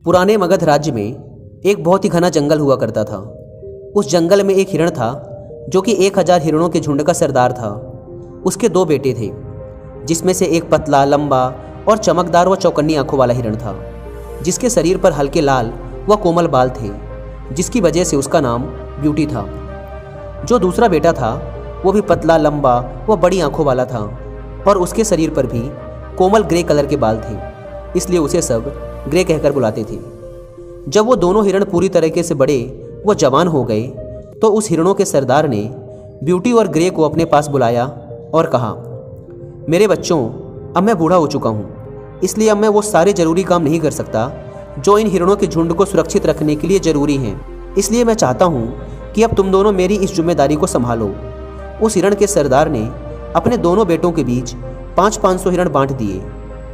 पुराने मगध राज्य में एक बहुत ही घना जंगल हुआ करता था। उस जंगल में एक हिरण था जो कि 1000 हिरणों के झुंड का सरदार था। उसके 2 बेटे थे, जिसमें से एक पतला, लंबा और चमकदार व चौकन्नी आंखों वाला हिरण था, जिसके शरीर पर हल्के लाल व कोमल बाल थे, जिसकी वजह से उसका नाम ब्यूटी था। जो दूसरा बेटा था वो भी पतला, लंबा व बड़ी आंखों वाला था और उसके शरीर पर भी कोमल ग्रे कलर के बाल थे, इसलिए उसे सब ग्रे कहकर बुलाते थे। जब वो दोनों हिरण पूरी तरीके से बड़े व जवान हो गए तो उस हिरणों के सरदार ने ब्यूटी और ग्रे को अपने पास बुलाया और कहा, मेरे बच्चों, अब मैं बूढ़ा हो चुका हूँ, इसलिए अब मैं वो सारे ज़रूरी काम नहीं कर सकता जो इन हिरणों के झुंड को सुरक्षित रखने के लिए ज़रूरी हैं। इसलिए मैं चाहता हूँ कि अब तुम दोनों मेरी इस जिम्मेदारी को संभालो। उस हिरण के सरदार ने अपने दोनों बेटों के बीच 500 हिरण बांट दिए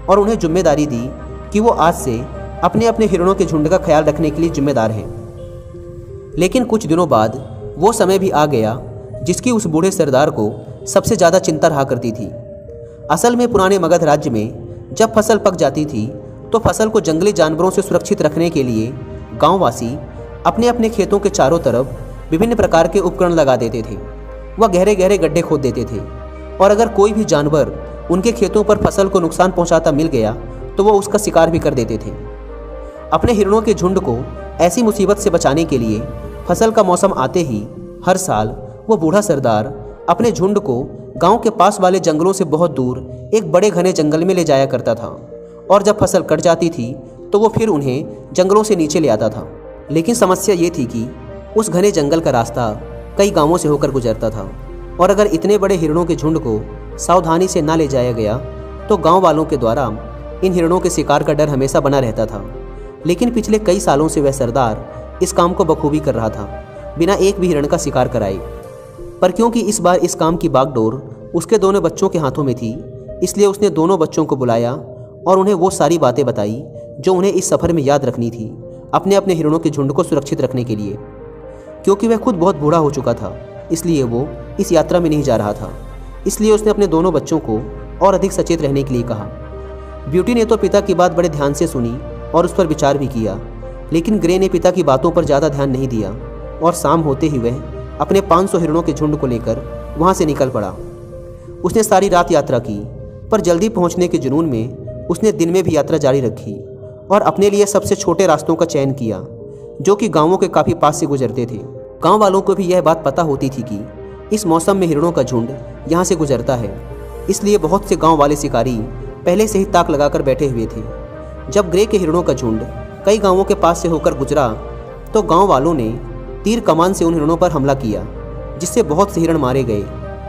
और उन्हें जिम्मेदारी दी कि वो आज से अपने अपने हिरणों के झुंड का ख्याल रखने के लिए जिम्मेदार हैं। लेकिन कुछ दिनों बाद वो समय भी आ गया जिसकी उस बूढ़े सरदार को सबसे ज़्यादा चिंता रहा करती थी। असल में पुराने मगध राज्य में जब फसल पक जाती थी तो फसल को जंगली जानवरों से सुरक्षित रखने के लिए गांववासी अपने अपने खेतों के चारों तरफ विभिन्न प्रकार के उपकरण लगा देते थे। वह गहरे गहरे गड्ढे खोद देते थे और अगर कोई भी जानवर उनके खेतों पर फसल को नुकसान पहुंचाता मिल गया तो वो उसका शिकार भी कर देते थे। अपने हिरणों के झुंड को ऐसी मुसीबत से बचाने के लिए फसल का मौसम आते ही हर साल वो बूढ़ा सरदार अपने झुंड को गांव के पास वाले जंगलों से बहुत दूर एक बड़े घने जंगल में ले जाया करता था और जब फसल कट जाती थी तो वो फिर उन्हें जंगलों से नीचे ले आता था। लेकिन समस्या ये थी कि उस घने जंगल का रास्ता कई गांवों से होकर गुजरता था और अगर इतने बड़े हिरणों के झुंड को सावधानी से ना ले जाया गया तो गाँव वालों के द्वारा इन हिरणों के शिकार का डर हमेशा बना रहता था। लेकिन पिछले कई सालों से वह सरदार इस काम को बखूबी कर रहा था, बिना एक भी हिरण का शिकार कराए। पर क्योंकि इस बार इस काम की बागडोर उसके दोनों बच्चों के हाथों में थी, इसलिए उसने दोनों बच्चों को बुलाया और उन्हें वो सारी बातें बताई जो उन्हें इस सफ़र में याद रखनी थी अपने अपने हिरणों के झुंड को सुरक्षित रखने के लिए। क्योंकि वह खुद बहुत बूढ़ा हो चुका था, इसलिए वो इस यात्रा में नहीं जा रहा था। इसलिए उसने अपने दोनों बच्चों को और अधिक सचेत रहने के लिए कहा। ब्यूटी ने तो पिता की बात बड़े ध्यान से सुनी और उस पर विचार भी किया, लेकिन ग्रे ने पिता की बातों पर ज़्यादा ध्यान नहीं दिया और शाम होते ही वह अपने 500 हिरणों के झुंड को लेकर वहाँ से निकल पड़ा। उसने सारी रात यात्रा की, पर जल्दी पहुँचने के जुनून में उसने दिन में भी यात्रा जारी रखी और अपने लिए सबसे छोटे रास्तों का चयन किया जो कि गाँवों के काफ़ी पास से गुजरते थे। गाँव वालों को भी यह बात पता होती थी कि इस मौसम में हिरणों का झुंड यहाँ से गुजरता है, इसलिए बहुत से गाँव वाले शिकारी पहले से ही ताक लगाकर बैठे हुए थे। जब ग्रे के हिरणों का झुंड कई गांवों के पास से होकर गुजरा तो गांव वालों ने तीर कमान से उन हिरणों पर हमला किया, जिससे बहुत से हिरण मारे गए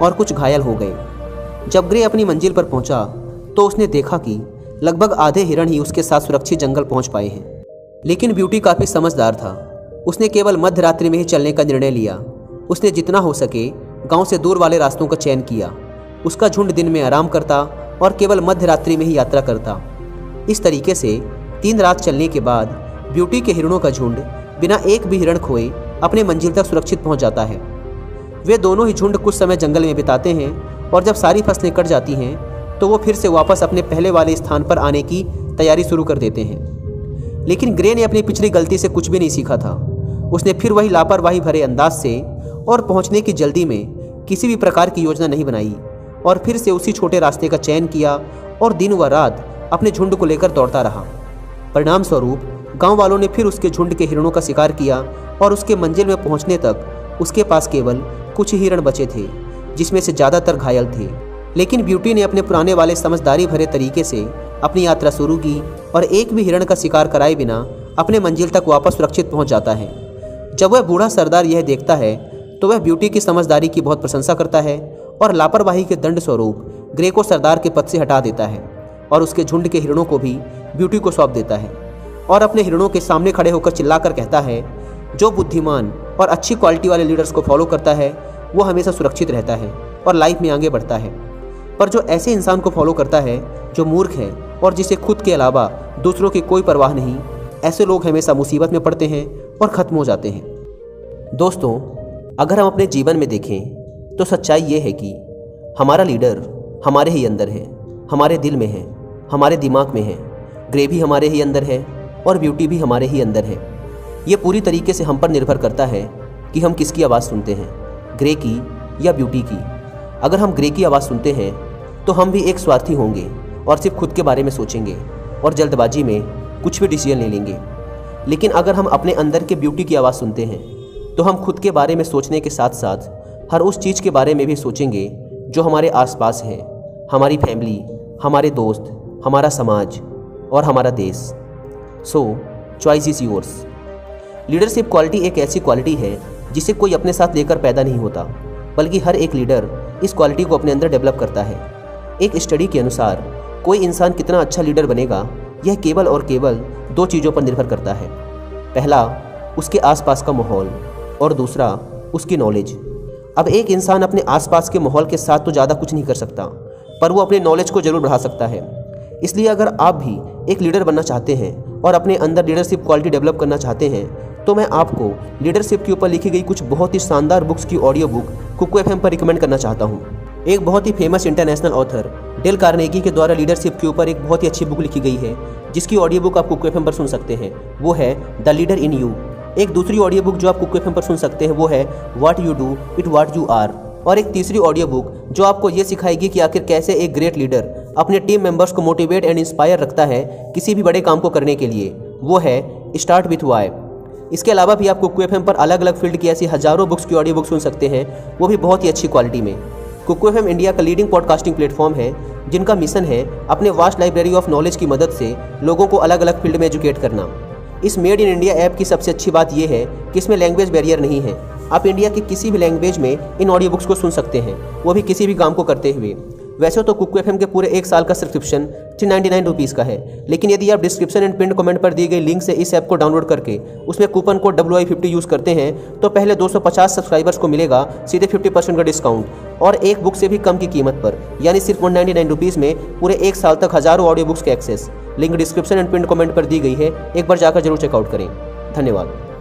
और कुछ घायल हो गए। जब ग्रे अपनी मंजिल पर पहुंचा तो उसने देखा कि लगभग आधे हिरण ही उसके साथ सुरक्षित जंगल पहुंच पाए हैं। लेकिन ब्यूटी काफ़ी समझदार था। उसने केवल मध्य रात्रि में ही चलने का निर्णय लिया। उसने जितना हो सके गाँव से दूर वाले रास्तों का चयन किया। उसका झुंड दिन में आराम करता और केवल मध्य रात्रि में ही यात्रा करता। इस तरीके से 3 रात चलने के बाद ब्यूटी के हिरणों का झुंड बिना एक भी हिरण खोए अपने मंजिल तक सुरक्षित पहुंच जाता है। वे दोनों ही झुंड कुछ समय जंगल में बिताते हैं और जब सारी फसलें कट जाती हैं तो वो फिर से वापस अपने पहले वाले स्थान पर आने की तैयारी शुरू कर देते हैं। लेकिन ग्रे ने अपनी पिछली गलती से कुछ भी नहीं सीखा था। उसने फिर वही लापरवाही भरे अंदाज से और पहुँचने की जल्दी में किसी भी प्रकार की योजना नहीं बनाई और फिर से उसी छोटे रास्ते का चयन किया और दिन व रात अपने झुंड को लेकर दौड़ता रहा। परिणाम स्वरूप गांव वालों ने फिर उसके झुंड के हिरणों का शिकार किया और उसके मंजिल में पहुंचने तक उसके पास केवल कुछ ही हिरण बचे थे, जिसमें से ज़्यादातर घायल थे। लेकिन ब्यूटी ने अपने पुराने वाले समझदारी भरे तरीके से अपनी यात्रा शुरू की और एक भी हिरण का शिकार कराए बिना अपने मंजिल तक वापस सुरक्षित पहुँच जाता है। जब वह बूढ़ा सरदार यह देखता है तो वह ब्यूटी की समझदारी की बहुत प्रशंसा करता है और लापरवाही के दंड स्वरूप ग्रे को सरदार के पद से हटा देता है और उसके झुंड के हिरणों को भी ब्यूटी को सौंप देता है और अपने हिरणों के सामने खड़े होकर चिल्लाकर कहता है, जो बुद्धिमान और अच्छी क्वालिटी वाले लीडर्स को फॉलो करता है वो हमेशा सुरक्षित रहता है और लाइफ में आगे बढ़ता है। पर जो ऐसे इंसान को फॉलो करता है जो मूर्ख है और जिसे खुद के अलावा दूसरों की कोई परवाह नहीं, ऐसे लोग हमेशा मुसीबत में पड़ते हैं और ख़त्म हो जाते हैं। दोस्तों, अगर हम अपने जीवन में देखें तो सच्चाई ये है कि हमारा लीडर हमारे ही अंदर है, हमारे दिल में है, हमारे दिमाग में है। ग्रे भी हमारे ही अंदर है और ब्यूटी भी हमारे ही अंदर है। ये पूरी तरीके से हम पर निर्भर करता है कि हम किसकी आवाज़ सुनते हैं, ग्रे की या ब्यूटी की। अगर हम ग्रे की आवाज़ सुनते हैं तो हम भी एक स्वार्थी होंगे और सिर्फ खुद के बारे में सोचेंगे और जल्दबाजी में कुछ भी डिसीजन ले लेंगे। लेकिन अगर हम अपने अंदर के ब्यूटी की आवाज़ सुनते हैं तो हम खुद के बारे में सोचने के साथ साथ हर उस चीज़ के बारे में भी सोचेंगे जो हमारे आसपास है, हमारी फैमिली, हमारे दोस्त, हमारा समाज और हमारा देश। सो choice is yours. Leadership quality एक ऐसी क्वालिटी है जिसे कोई अपने साथ लेकर पैदा नहीं होता, बल्कि हर एक लीडर इस क्वालिटी को अपने अंदर डेवलप करता है। एक स्टडी के अनुसार कोई इंसान कितना अच्छा लीडर बनेगा यह केवल और केवल दो चीज़ों पर निर्भर करता है। पहला, उसके आसपास का माहौल और दूसरा, उसकी नॉलेज। अब एक इंसान अपने आसपास के माहौल के साथ तो ज़्यादा कुछ नहीं कर सकता, पर वो अपने नॉलेज को ज़रूर बढ़ा सकता है। इसलिए अगर आप भी एक लीडर बनना चाहते हैं और अपने अंदर लीडरशिप क्वालिटी डेवलप करना चाहते हैं तो मैं आपको लीडरशिप के ऊपर लिखी गई कुछ बहुत ही शानदार बुक्स की ऑडियो बुक कुकू एफएम पर रिकमेंड करना चाहता हूँ। एक बहुत ही famous international author Dale Carnegie के द्वारा लीडरशिप के ऊपर एक बहुत ही अच्छी बुक लिखी गई है जिसकी ऑडियो बुक आप कुकू एफएम पर सुन सकते हैं। वो है द लीडर इन यू। एक दूसरी ऑडियो बुक जो आप कुकू एफएम पर सुन सकते हैं वो है what you do it what you are. और एक तीसरी ऑडियो बुक जो आपको ये सिखाएगी कि आखिर कैसे एक ग्रेट लीडर अपने टीम मेंबर्स को मोटिवेट एंड इंस्पायर रखता है किसी भी बड़े काम को करने के लिए, वो है स्टार्ट विथ वाई। इसके अलावा भी आप कुकू एफएम पर अलग अलग फील्ड की ऐसी हजारों बुक्स की ऑडियो बुक सुन सकते हैं, वो भी बहुत ही अच्छी क्वालिटी में। कुकू एफएम इंडिया का लीडिंग पॉडकास्टिंग प्लेटफॉर्म है जिनका मिशन है अपने वास्ट लाइब्रेरी ऑफ नॉलेज की मदद से लोगों को अलग अलग फील्ड में एजुकेट करना। इस मेड इन इंडिया ऐप की सबसे अच्छी बात यह है कि इसमें लैंग्वेज बैरियर नहीं है। आप इंडिया के किसी भी लैंग्वेज में इन ऑडियो बुक्स को सुन सकते हैं, वो भी किसी भी काम को करते हुए। वैसे तो कुकू एफएम के पूरे एक साल का सब्सक्रिप्शन 399 रुपीज़ का है, लेकिन यदि आप डिस्क्रिप्शन एंड पिन कमेंट पर दी गई लिंक से इस ऐप को डाउनलोड करके उसमें कूपन कोड WI50 यूज़ करते हैं तो पहले 250 सब्सक्राइबर्स को मिलेगा सीधे 50% का डिस्काउंट और एक बुक से भी कम की कीमत पर, यानी सिर्फ 199 रुपीज़ में पूरे एक साल तक हज़ारों ऑडियो बुक्स के access. Link description and pin comment पर दी गई है, एक बार जाकर जरूर चेकआउट करें। धन्यवाद।